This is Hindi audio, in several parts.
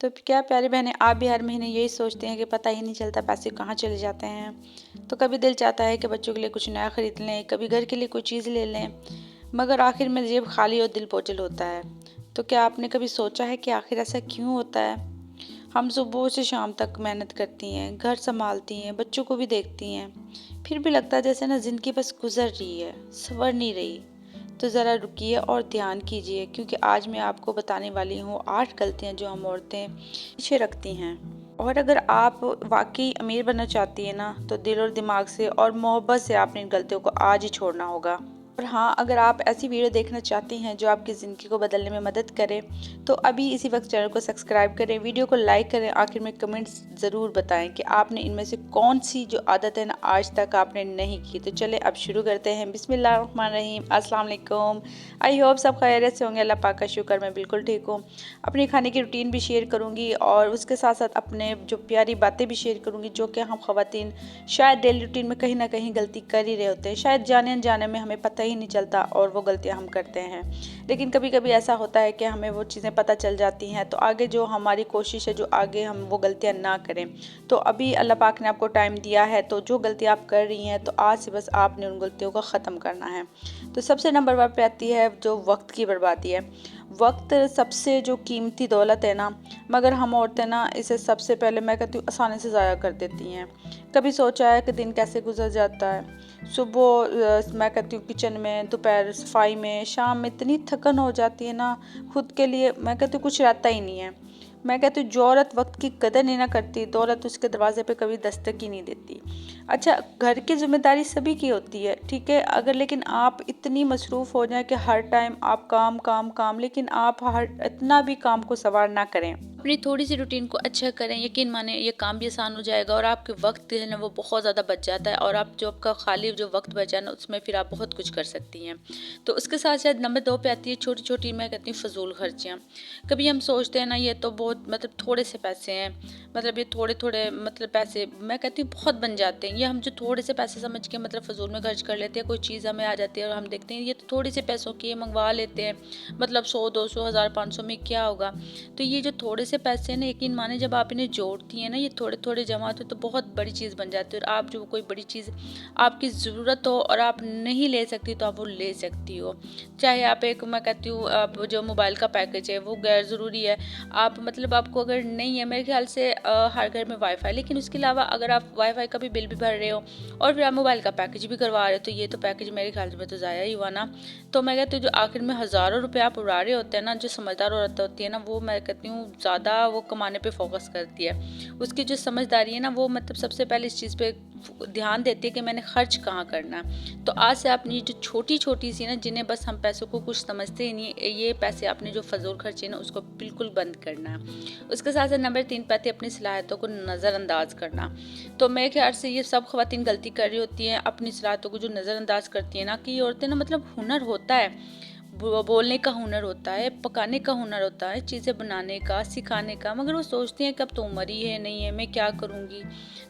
तो क्या प्यारी बहनें, आप भी हर महीने यही सोचते हैं कि पता ही नहीं चलता पैसे कहाँ चले जाते हैं। तो कभी दिल चाहता है कि बच्चों के लिए कुछ नया खरीद लें, कभी घर के लिए कोई चीज़ ले लें, मगर आखिर में जेब खाली और दिल बोझिल होता है। तो क्या आपने कभी सोचा है कि आखिर ऐसा क्यों होता है? हम सुबह से शाम तक मेहनत करती हैं, घर संभालती हैं, बच्चों को भी देखती हैं, फिर भी लगता है जैसे ना ज़िंदगी बस गुजर रही है, संवर नहीं रही। तो ज़रा रुकिए और ध्यान कीजिए, क्योंकि आज मैं आपको बताने वाली हूँ 8 गलतियाँ जो हम औरतें पीछे रखती हैं। और अगर आप वाकई अमीर बनना चाहती हैं ना, तो दिल और दिमाग से और मोहब्बत से आपने इन गलतियों को आज ही छोड़ना होगा। और हाँ, अगर आप ऐसी वीडियो देखना चाहती हैं जो आपकी ज़िंदगी को बदलने में मदद करे, तो अभी इसी वक्त चैनल को सब्सक्राइब करें, वीडियो को लाइक करें, आखिर में कमेंट्स ज़रूर बताएं कि आपने इनमें से कौन सी जो आदत है ना आज तक आपने नहीं की। तो चले अब शुरू करते हैं। बिस्मिल्लाहिर्रहमानिर्रहीम। अस्सलाम वालेकुम। आई होप सब खैरियत से होंगे। अल्लाह पाक का शुक्र, मैं बिल्कुल ठीक हूँ। अपनी खाने की रूटीन भी शेयर करूँगी और उसके साथ साथ अपने जो प्यारी बातें भी शेयर करूँगी, जो कि हम ख़वातीन शायद डेली रूटीन में कहीं ना कहीं गलती कर ही रहे होते हैं, शायद जाने अनजाने में हमें पता ही नहीं चलता और वो गलतियां हम करते हैं। लेकिन कभी कभी ऐसा होता है कि हमें वो चीज़ें पता चल जाती हैं, तो आगे जो हमारी कोशिश है, जो आगे हम वो गलतियां ना करें। तो अभी अल्लाह पाक ने आपको टाइम दिया है, तो जो गलतियां आप कर रही हैं, तो आज से बस आपने उन गलतियों को ख़त्म करना है। तो सबसे नंबर 1 पे आती है जो वक्त की बर्बादी है। वक्त सबसे जो कीमती दौलत है ना, मगर हम औरतें ना इसे सबसे पहले मैं कहती हूँ आसानी से ज़ाया कर देती हैं। कभी सोचा है कि दिन कैसे गुजर जाता है? सुबह मैं कहती हूँ किचन में, दोपहर सफाई में, शाम में इतनी थकन हो जाती है ना, खुद के लिए मैं कहती हूँ कुछ रहता ही नहीं है। मैं कहती हूँ जो औरत वक्त की कदर नहीं ना करती, दौलत उसके दरवाजे पे कभी दस्तक ही नहीं देती। अच्छा, घर की जिम्मेदारी सभी की होती है, ठीक है, अगर लेकिन आप इतनी मसरूफ़ हो जाए कि हर टाइम आप काम काम काम, लेकिन आप हर इतना भी काम को सवार ना करें, अपनी थोड़ी सी रूटीन को अच्छा करें, यकीन माने ये काम भी आसान हो जाएगा और आपके वक्त है ना वो बहुत ज़्यादा बच जाता है, और आप जो आपका खाली जो वक्त बचा है ना, उसमें फिर आप बहुत कुछ कर सकती हैं। तो उसके साथ साथ नंबर 2 पे आती है छोटी छोटी मैं कहती हूँ फजूल खर्चियाँ। कभी हम सोचते हैं ना ये तो बहुत मतलब थोड़े से पैसे हैं, मतलब ये थोड़े थोड़े मतलब पैसे मैं कहती हूँ बहुत बन जाते हैं, ये हम जो थोड़े से पैसे समझ के मतलब फजूल में खर्च कर लेते हैं। कोई चीज़ हमें आ जाती है और हम देखते हैं ये तो थोड़े से पैसों की है, मंगवा लेते हैं, मतलब 100 200 1000 500 में क्या होगा। तो ये जो थोड़े से पैसे हैं ना, यकीन माने जब आप इन्हें जोड़ती हैं ना, ये थोड़े थोड़े जमा होते तो बहुत बड़ी चीज़ बन जाती है। और आप जो कोई बड़ी चीज़ आपकी ज़रूरत हो और आप नहीं ले सकती, तो आप वो ले सकती हो। चाहे आप एक मैं कहती हूँ आप जो मोबाइल का पैकेज है वो गैर ज़रूरी है, आप मतलब आपको अगर नहीं है, मेरे ख्याल से हर घर में वाईफाई, लेकिन उसके अलावा अगर आप वाईफाई का भी बिल भी भर रहे हो और फिर आप मोबाइल का पैकेज भी करवा रहे हो, तो ये तो पैकेज मेरे ख्याल में तो ज़ाया ही हुआ ना। तो मैं कहती हूँ जो आखिर में हज़ारों रुपये आप उड़ा रहे होते हैं ना, जो समझदार औरत होती है ना, वो मैं कहती हूँ ज़्यादा वो कमाने पे फोकस करती है। उसकी जो समझदारी है ना, वो मतलब सबसे पहले इस चीज़ पे ध्यान देती है कि मैंने खर्च कहाँ करना है। तो आज से आपने जो छोटी छोटी सी ना, जिन्हें बस हम पैसों को कुछ समझते ही नहीं, ये पैसे आपने जो फजूल खर्चे ना उसको बिल्कुल बंद करना है। उसके साथ साथ नंबर 3 पे आती है अपनी सलाहियतों को नज़रअंदाज करना। तो मेरे ख्याल से ये सब ख़वातीन गलती कर रही होती हैं, अपनी सलाहियतों को जो नज़रअंदाज करती हैं ना, कि ये औरतें ना मतलब हुनर होता है, बोलने का हुनर होता है, पकाने का हुनर होता है, चीज़ें बनाने का, सिखाने का, मगर वो सोचती हैं कि अब तो उम्र ही है नहीं है, मैं क्या करूँगी।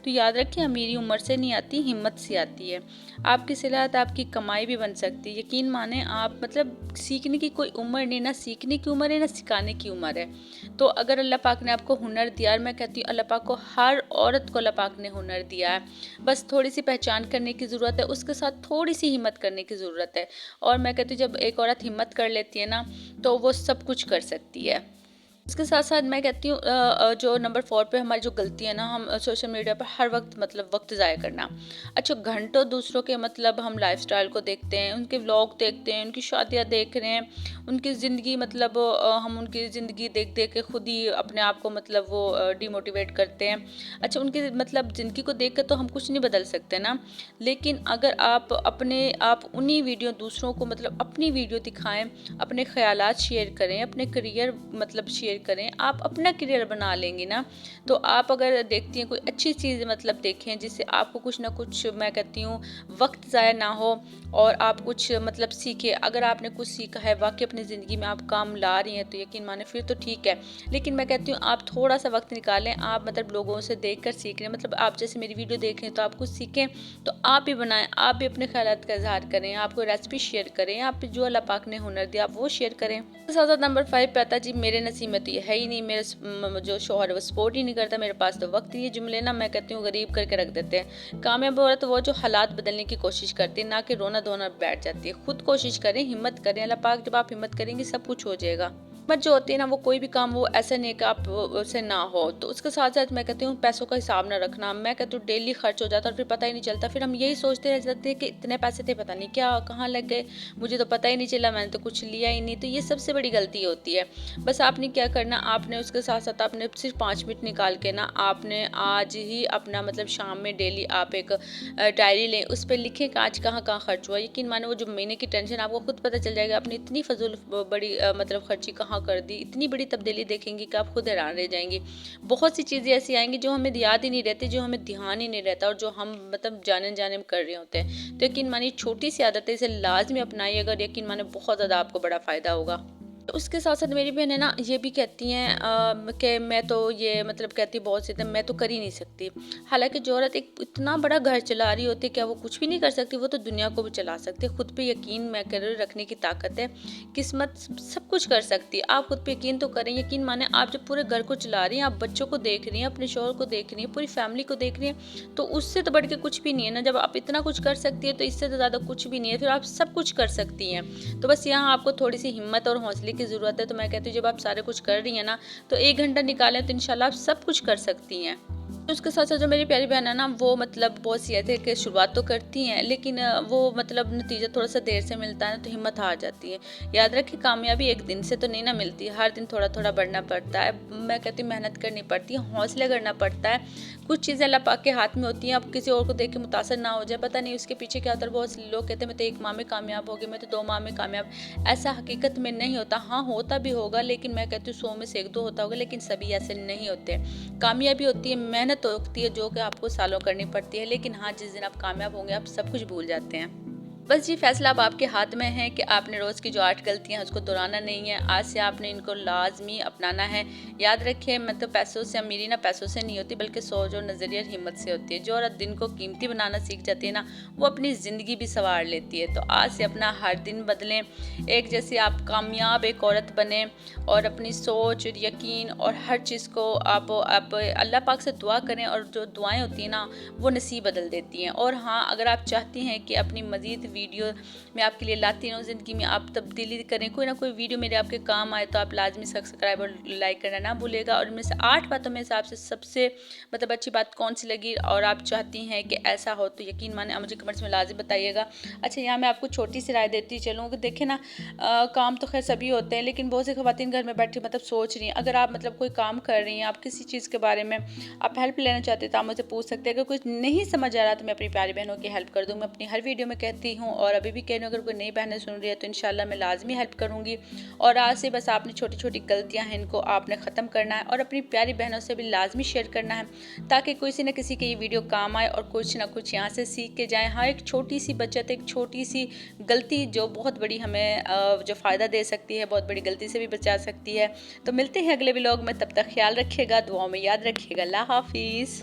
तो याद रखिए, अमीरी उम्र से नहीं आती, हिम्मत से आती है। आपकी सलाहियत आपकी कमाई भी बन सकती है। यकीन माने आप मतलब सीखने की कोई उम्र नहीं, ना सीखने की उम्र है ना सिखाने की उम्र है। तो अगर अल्लाह पाक ने आपको हुनर दिया, और मैं कहती हूँ अल्लाह पाक को, हर औरत को अल्लाह पाक ने हुनर दिया है, बस थोड़ी सी पहचान करने की ज़रूरत है, उसके साथ थोड़ी सी हिम्मत करने की ज़रूरत है। और मैं कहती हूँ जब एक औरत हिम्मत कर लेती है ना, तो वो सब कुछ कर सकती है। इसके साथ साथ मैं कहती हूँ जो नंबर 4 पे हमारी जो गलती है ना, हम सोशल मीडिया पर हर वक्त मतलब वक्त ज़ाया करना। अच्छा, घंटों दूसरों के मतलब हम लाइफस्टाइल को देखते हैं, उनके व्लॉग देखते हैं, उनकी शादियाँ देख रहे हैं, उनकी ज़िंदगी मतलब हम उनकी ज़िंदगी देख देख के खुद ही अपने आप को मतलब वो डिमोटिवेट करते हैं। अच्छा, उनकी मतलब ज़िंदगी को देख कर तो हम कुछ नहीं बदल सकते ना, लेकिन अगर आप उन्हीं वीडियो दूसरों को मतलब अपनी वीडियो दिखाएं, अपने ख्यालात शेयर करें, अपने करियर मतलब शेयर करें, आप अपना करियर बना लेंगे ना। तो आप अगर देखती हैं कोई अच्छी चीज़ मतलब देखें, जिससे आपको कुछ ना कुछ मैं कहती हूँ वक्त ज़ाया ना हो और आप कुछ मतलब सीखें। अगर आपने कुछ सीखा है वाकई अपनी ज़िंदगी में आप काम ला रही हैं, तो यकीन माने फिर तो ठीक है। लेकिन मैं कहती हूँ आप थोड़ा सा वक्त निकालें, आप मतलब लोगों से देख कर सीख लें, मतलब आप जैसे मेरी वीडियो देख रहे हैं तो आप कुछ सीखें, तो आप भी बनाएं, आप भी अपने ख्यालात का इजहार करें, आप कोई रेसिपी शेयर करें, आप जो अल्लाह पाक ने हुनर दिया आप वो शेयर करें। साथ साथ नंबर 5 पे आता है जी मेरे नसीब में में तो ये है ही नहीं, मेरे जो शौहर है वो सपोर्ट ही नहीं करता, मेरे पास तो वक्त नहीं। ये जुमले ना मैं कहती हूँ गरीब करके रख देते हैं। कामयाब औरत वो जो हालात बदलने की कोशिश करती है, ना कि रोना धोना बैठ जाती है। खुद कोशिश करें, हिम्मत करें, अल्लाह पाक जब आप हिम्मत करेंगे सब कुछ हो जाएगा। हिम्मत जो होती है ना, वो कोई भी काम वो ऐसा नहीं है कि आप उससे ना हो। तो उसके साथ साथ मैं कहती हूँ पैसों का हिसाब ना रखना। मैं कहती हूँ डेली खर्च हो जाता है और फिर पता ही नहीं चलता। फिर हम यही सोचते रह जाते हैं कि इतने पैसे थे, पता नहीं क्या कहाँ लग गए, मुझे तो पता ही नहीं चला, मैंने तो कुछ लिया ही नहीं। तो ये सबसे बड़ी गलती होती है। बस आपने क्या करना, आपने उसके साथ साथ आपने सिर्फ 5 मिनट निकाल के ना, आपने आज ही अपना मतलब शाम में डेली आप एक डायरी लें, उस पर लिखें कि आज कहाँ कहाँ खर्च हुआ। यकीन मानो वो जो महीने की टेंशन आपको खुद पता चल जाएगा, आपने इतनी फजूल बड़ी मतलब खर्ची कहाँ कर दी। इतनी बड़ी तब्दीली देखेंगी कि आप खुद हैरान रह जाएंगी। बहुत सी चीज़ें ऐसी आएंगी जो हमें याद ही नहीं रहती, जो हमें ध्यान ही नहीं रहता और जो हम मतलब जाने जाने में कर रहे होते हैं। तो यकीन मानिए छोटी सी आदतें इसे लाजमी अपनाइए, अगर यकीन माने बहुत ज़्यादा आपको बड़ा फ़ायदा होगा। उसके साथ साथ मेरी बहनें ना ये भी कहती हैं कि मैं तो ये मतलब कहती बहुत सी मैं तो कर ही नहीं सकती। हालांकि जो औरत एक इतना बड़ा घर चला रही होती है, क्या वो कुछ भी नहीं कर सकती? वो तो दुनिया को भी चला सकती है। खुद पे यकीन मैं कर रखने की ताकत है, किस्मत सब कुछ कर सकती है। आप खुद पे यकीन तो करें। यकीन माने आप जब पूरे घर को चला रही हैं, आप बच्चों को देख रही हैं, अपने शौहर को देख रही हैं, पूरी फैमिली को देख रही हैं, तो उससे तो बढ़ के कुछ भी नहीं है ना। जब आप इतना कुछ कर सकती है तो इससे तो ज़्यादा कुछ भी नहीं है, फिर आप सब कुछ कर सकती हैं। तो बस यहाँ आपको थोड़ी सी हिम्मत और हौसले की ज़रूरत है। तो मैं कहती हूँ जब आप सारे कुछ कर रही हैं ना, तो 1 घंटा निकालें तो इंशाल्लाह आप सब कुछ कर सकती हैं। तो उसके साथ साथ जो मेरी प्यारी बहन है ना, वो मतलब बहुत सी ऐसे कि शुरुआत तो करती हैं, लेकिन वो मतलब नतीजा थोड़ा सा देर से मिलता है ना, तो हिम्मत हार जाती है। याद रखिए कामयाबी एक दिन से तो नहीं ना मिलती, हर दिन थोड़ा थोड़ा बढ़ना पड़ता है। मैं कहती हूँ मेहनत करनी पड़ती है, हौसला करना पड़ता है। कुछ चीज़ें अल्लाह पाक के हाथ में होती हैं। अब किसी और को देख के मुतासर ना हो जाए, पता नहीं उसके पीछे क्या होता है। बहुत से लोग कहते हैं मैं तो 1 माह में कामयाब हो गई, मैं तो 2 माह में कामयाब। ऐसा हकीकत में नहीं होता। हाँ होता भी होगा, लेकिन मैं कहती हूँ 100 में से 1-2 होता होगा, लेकिन सभी ऐसे नहीं होते। कामयाबी होती है, मेहनत होती है जो कि आपको सालों करनी पड़ती है, लेकिन हाँ जिस दिन आप कामयाब होंगे आप सब कुछ भूल जाते हैं। बस ये फैसला अब आपके हाथ में है कि आपने रोज़ की जो 8 गलतियां हैं उसको दोहराना नहीं है। आज से आपने इनको लाजमी अपनाना है। याद रखिए मतलब पैसों से अमीरी ना पैसों से नहीं होती, बल्कि सोच और नज़रिया और हिम्मत से होती है। जो औरत दिन को कीमती बनाना सीख जाती है ना, वो अपनी ज़िंदगी भी संवार लेती है। तो आज से अपना हर दिन बदलें, एक जैसे आप कामयाब एक औरत बने और अपनी सोच और यकीन और हर चीज़ को आप अल्लाह पाक से दुआ करें, और जो दुआएं होती हैं ना वो नसीब बदल देती हैं। और हाँ, अगर आप चाहती हैं कि अपनी मज़ीद वीडियो मैं आपके लिए लाती रहूँ, ज़िंदगी में आप तब्दीली करें, कोई ना कोई वीडियो मेरे आपके काम आए, तो आप लाजमी सब्सक्राइब और लाइक करना ना भूलेगा। और इनमें से 8 बातों में से आपसे सबसे मतलब अच्छी बात कौन सी लगी और आप चाहती हैं कि ऐसा हो, तो यकीन माने मुझे कमेंट्स में लाजमी बताइएगा। अच्छा, यहाँ मैं आपको छोटी सी राय देती चलूँ कि देखें ना, काम तो खैर सभी होते हैं, लेकिन बहुत सी ख़वातीन घर में बैठी मतलब सोच रही हैं। अगर आप मतलब कोई काम कर रही हैं, आप किसी चीज़ के बारे में आप हेल्प लेना चाहते हैं, तो आप मुझे पूछ सकते हैं। अगर कुछ नहीं समझ आ रहा तो मैं अपनी प्यारी बहनों की हेल्प कर दूँ। मैं अपनी हर वीडियो में कहती हूँ और अभी भी कह रही हूँ, अगर कोई नई बहनें सुन रही है तो इंशाल्लाह मैं लाजमी हेल्प करूँगी। और आज से बस आपने छोटी छोटी गलतियाँ हैं इनको आपने ख़त्म करना है और अपनी प्यारी बहनों से भी लाजमी शेयर करना है, ताकि किसी न किसी के ये वीडियो काम आए और कुछ ना कुछ यहाँ से सीख के जाए। हाँ, एक छोटी सी बचत, एक छोटी सी गलती जो बहुत बड़ी हमें जो फ़ायदा दे सकती है, बहुत बड़ी गलती से भी बचा सकती है। तो मिलते हैं अगले व्लॉग में, तब तक ख्याल रखिएगा, दुआओं में याद रखिएगा। अल्लाह हाफिज़।